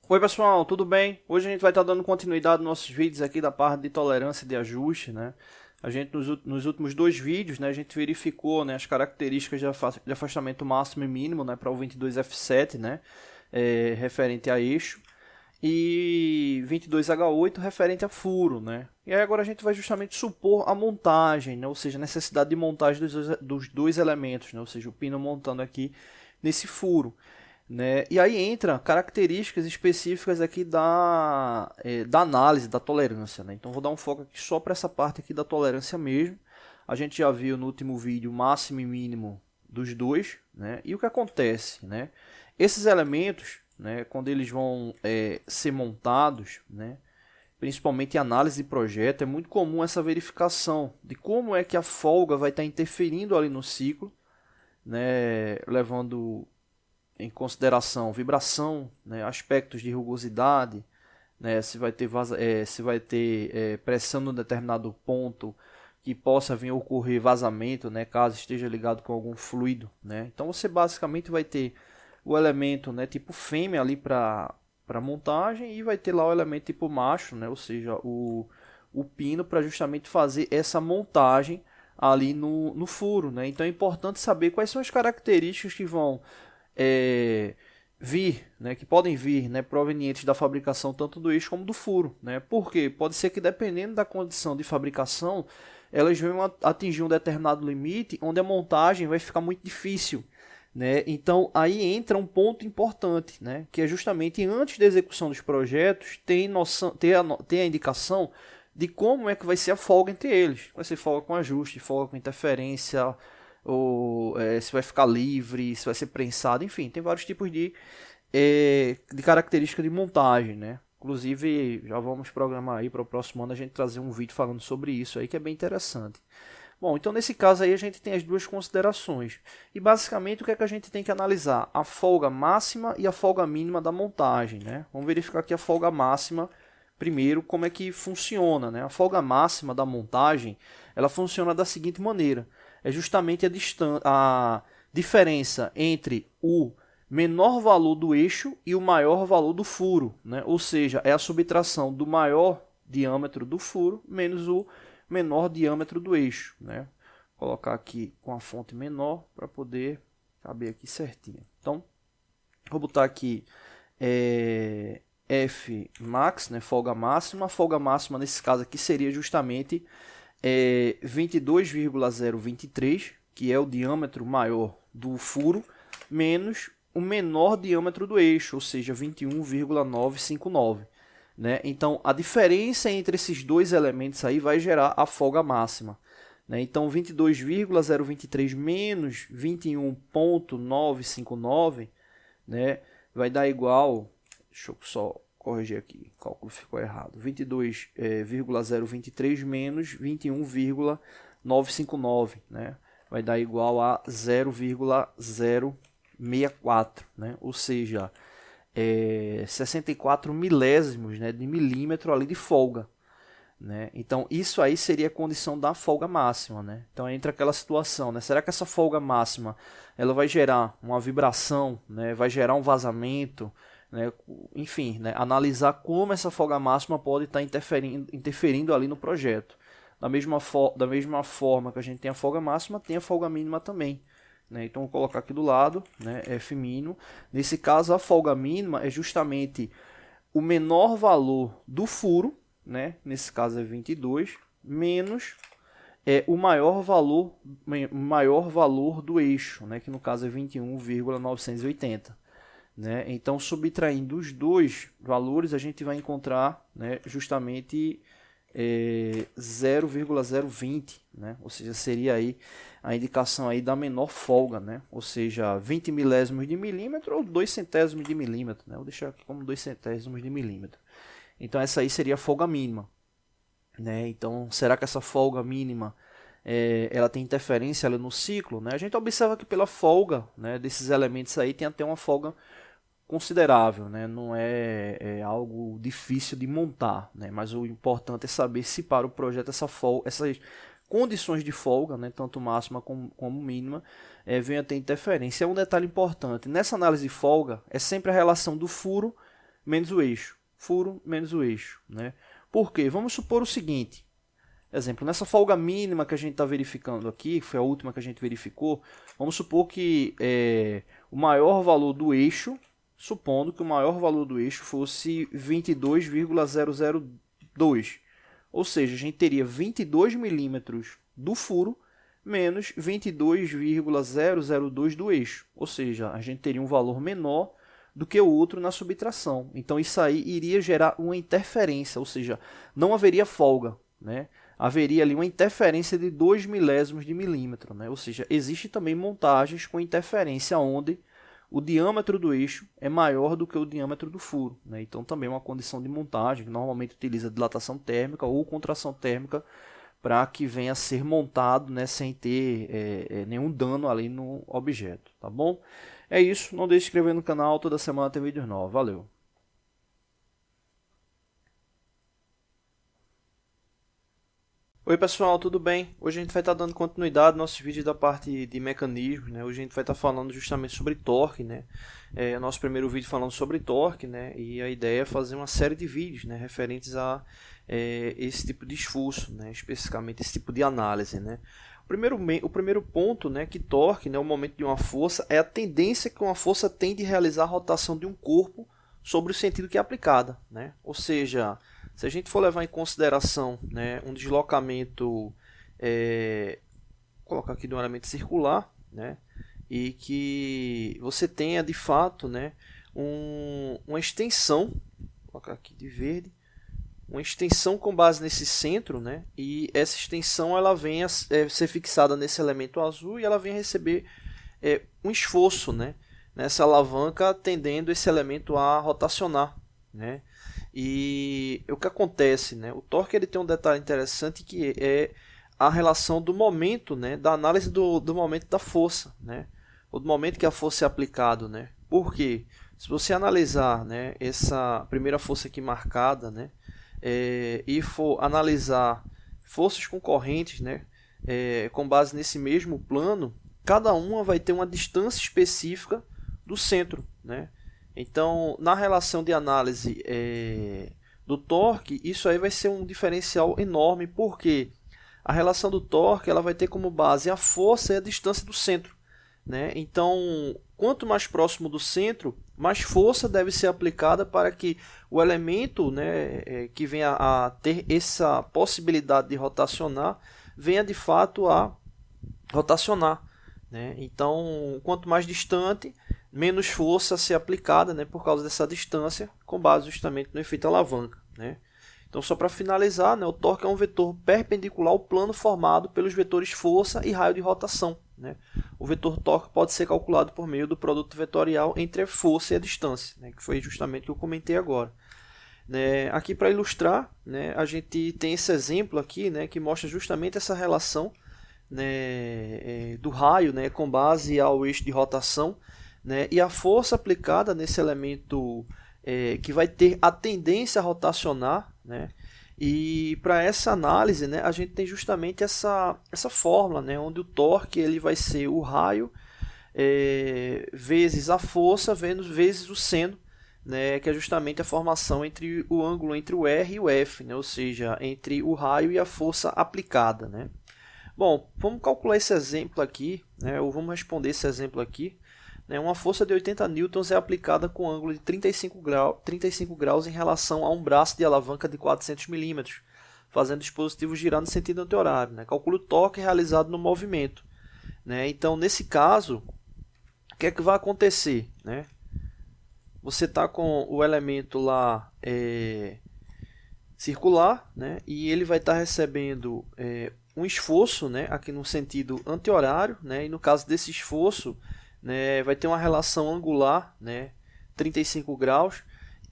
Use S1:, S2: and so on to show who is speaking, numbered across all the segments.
S1: Oi pessoal, tudo bem? Hoje a gente vai estar dando continuidade nos nossos vídeos aqui da parte de tolerância e de ajuste, né? A gente nos últimos dois vídeos, né, a gente verificou, né, as características de afastamento máximo e mínimo, né, para o 22F7, né, referente a eixo, e 22H8 referente a furo, né? E aí agora a gente vai justamente supor a montagem, né, ou seja, a necessidade de montagem dos dois elementos, né, ou seja, o pino montando aqui nesse furo. Né? E aí entra características específicas aqui da análise da tolerância. Né? Então vou dar um foco aqui só para essa parte aqui da tolerância mesmo. A gente já viu no último vídeo máximo e mínimo dos dois. Né? E o que acontece? Né? Esses elementos, né, quando eles vão ser montados, né, principalmente em análise de projeto, é muito comum essa verificação de como é que a folga vai estar interferindo ali no ciclo, né, levando em consideração vibração, né, aspectos de rugosidade, né, se vai ter pressão em um determinado ponto que possa vir a ocorrer vazamento, né, caso esteja ligado com algum fluido. Né. Então você basicamente vai ter o elemento, né, tipo fêmea ali para montagem e vai ter lá o elemento tipo macho, né, ou seja, o pino para justamente fazer essa montagem ali no furo. Né. Então é importante saber quais são as características que vão vir, né, que podem vir, né, provenientes da fabricação tanto do eixo como do furo. Né? Porque pode ser que dependendo da condição de fabricação, elas venham atingir um determinado limite onde a montagem vai ficar muito difícil. Né? Então aí entra um ponto importante, né? Que é justamente antes da execução dos projetos ter a indicação de como é que vai ser a folga entre eles. Vai ser folga com ajuste, folga com interferência, ou se vai ficar livre, se vai ser prensado, enfim, tem vários tipos de característica de montagem, né? Inclusive, já vamos programar aí para o próximo ano a gente trazer um vídeo falando sobre isso aí, que é bem interessante. Bom, então nesse caso aí a gente tem as duas considerações. E basicamente o que é que a gente tem que analisar? A folga máxima e a folga mínima da montagem, né? Vamos verificar aqui a folga máxima primeiro, como é que funciona, né? A folga máxima da montagem, ela funciona da seguinte maneira: é justamente a diferença entre o menor valor do eixo e o maior valor do furo, né? Ou seja, é a subtração do maior diâmetro do furo menos o menor diâmetro do eixo. Né? Vou colocar aqui com a fonte menor para poder caber aqui certinho. Então, vou botar aqui F max, né, folga máxima. A folga máxima nesse caso aqui seria justamente 22,023, que é o diâmetro maior do furo, menos o menor diâmetro do eixo, ou seja, 21,959. Né? Então, a diferença entre esses dois elementos aí vai gerar a folga máxima. Né? Então, 22,023 menos 21,959, né, vai dar igual. Deixa eu só corrigir aqui, o cálculo ficou errado. 22,023 menos 21,959, né? Vai dar igual a 0,064, né? Ou seja, 64 milésimos, né, de milímetro ali de folga. Né? Então isso aí seria a condição da folga máxima. Né? Então entra aquela situação, né? Será que essa folga máxima ela vai gerar uma vibração, né? Vai gerar um vazamento? Né? Enfim, né? Analisar como essa folga máxima pode estar interferindo ali no projeto. Da mesma forma que a gente tem a folga máxima, tem a folga mínima também. Né? Então vou colocar aqui do lado, né? F mínimo. Nesse caso a folga mínima é justamente o menor valor do furo, né? Nesse caso é 22, menos o maior valor do eixo, né? Que no caso é 21,980. Né? Então, subtraindo os dois valores, a gente vai encontrar, né, justamente 0,020, né? Ou seja, seria aí a indicação aí da menor folga, né? Ou seja, 20 milésimos de milímetro ou 2 centésimos de milímetro, né? Vou deixar aqui como 2 centésimos de milímetro. Então, essa aí seria a folga mínima. Né? Então, será que essa folga mínima ela tem interferência ali no ciclo? Né? A gente observa que pela folga, né, desses elementos aí tem até uma folga considerável, né? Não é algo difícil de montar, né? Mas o importante é saber se para o projeto essas condições de folga, né, tanto máxima como mínima, venham a ter interferência. É um detalhe importante. Nessa análise de folga, é sempre a relação do furo menos o eixo. Furo menos o eixo, né? Por quê? Vamos supor o seguinte. Exemplo, nessa folga mínima que a gente está verificando aqui, que foi a última que a gente verificou, vamos supor que o maior valor do eixo, supondo que o maior valor do eixo fosse 22,002. Ou seja, a gente teria 22 milímetros do furo menos 22,002 do eixo. Ou seja, a gente teria um valor menor do que o outro na subtração. Então isso aí iria gerar uma interferência, ou seja, não haveria folga, né? Haveria ali uma interferência de 2 milésimos de milímetro, né? Ou seja, existe também montagens com interferência onde o diâmetro do eixo é maior do que o diâmetro do furo, né? Então também é uma condição de montagem que normalmente utiliza dilatação térmica ou contração térmica para que venha a ser montado, né, sem ter nenhum dano ali no objeto, tá bom? É isso, não deixe de se inscrever no canal, toda semana tem vídeos novos, valeu! Oi pessoal, tudo bem? Hoje a gente vai estar dando continuidade aos nossos vídeos da parte de mecanismos, né? Hoje a gente vai estar falando justamente sobre torque, né? Nosso primeiro vídeo falando sobre torque, né? E a ideia é fazer uma série de vídeos, né, referentes a esse tipo de esforço, né? Especificamente esse tipo de análise, né? O primeiro ponto, né, que torque, né, o momento de uma força, é a tendência que uma força tem de realizar a rotação de um corpo sobre o sentido que é aplicada, né? Ou seja, se a gente for levar em consideração, né, um deslocamento, colocar aqui de um elemento circular, né, e que você tenha de fato, né, uma extensão, vou colocar aqui de verde, uma extensão com base nesse centro, né, e essa extensão ela vem a ser fixada nesse elemento azul e ela vem a receber um esforço, né, nessa alavanca tendendo esse elemento a rotacionar, né. E o que acontece, né? O torque ele tem um detalhe interessante que é a relação do momento, né? Da análise do momento da força, né? Ou do momento que a força é aplicada, né? Por quê? Se você analisar, né, essa primeira força aqui marcada, né, e for analisar forças concorrentes, né, com base nesse mesmo plano, cada uma vai ter uma distância específica do centro, né? Então, na relação de análise do torque, isso aí vai ser um diferencial enorme, porque a relação do torque ela vai ter como base a força e a distância do centro, né? Então, quanto mais próximo do centro, mais força deve ser aplicada para que o elemento, né, que venha a ter essa possibilidade de rotacionar, venha de fato a rotacionar, né? Então, quanto mais distante, menos força a ser aplicada, né, por causa dessa distância, com base justamente no efeito alavanca, né? Então, só para finalizar, né, o torque é um vetor perpendicular ao plano formado pelos vetores força e raio de rotação, né? O vetor torque pode ser calculado por meio do produto vetorial entre a força e a distância, né, que foi justamente o que eu comentei agora. Aqui para ilustrar, né, a gente tem esse exemplo aqui, né, que mostra justamente essa relação, né, do raio, né, com base ao eixo de rotação, né, e a força aplicada nesse elemento que vai ter a tendência a rotacionar, né, e para essa análise, né, a gente tem justamente essa fórmula, né, onde o torque ele vai ser o raio vezes a força vezes o seno, né, que é justamente a formação entre o ângulo entre o R e o F, né, ou seja, entre o raio e a força aplicada, né. Bom, vamos calcular esse exemplo aqui, né, ou vamos responder esse exemplo aqui. Uma força de 80 newtons é aplicada com ângulo de 35 graus em relação a um braço de alavanca de 400 milímetros, fazendo o dispositivo girar no sentido anti-horário, né? Calcula o torque realizado no movimento, né? Então, nesse caso, o que é que vai acontecer, né? Você está com o elemento lá circular, né? E ele vai estar recebendo um esforço, né, aqui no sentido anti-horário, né? E no caso desse esforço, né, vai ter uma relação angular, né, 35 graus,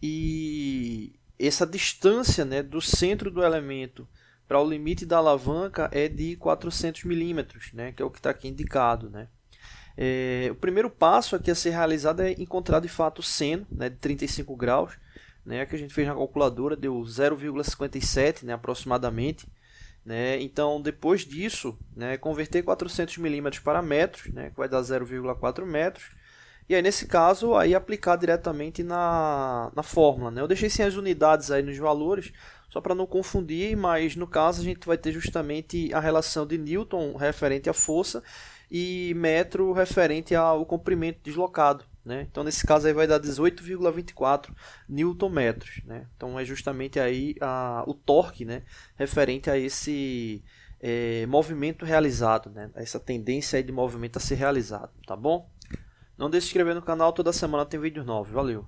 S1: e essa distância, né, do centro do elemento para o limite da alavanca é de 400 milímetros, né, que é o que está aqui indicado, né. O primeiro passo aqui a ser realizado é encontrar de fato o seno, né, de 35 graus, né, que a gente fez na calculadora, deu 0,57, né, aproximadamente. Então, depois disso, né, converter 400 milímetros para metros, né, que vai dar 0,4 metros, E aí, nesse caso, aí aplicar diretamente na fórmula, né? Eu deixei sem as unidades aí nos valores, só para não confundir, mas no caso a gente vai ter justamente a relação de Newton referente à força e metro referente ao comprimento deslocado, né? Então, nesse caso aí vai dar 18,24 newton-metros, né? Então, é justamente aí o torque, né? Referente a esse movimento realizado, né? Essa tendência aí de movimento a ser realizado, tá bom? Não deixe de se inscrever no canal, toda semana tem vídeos novos. Valeu!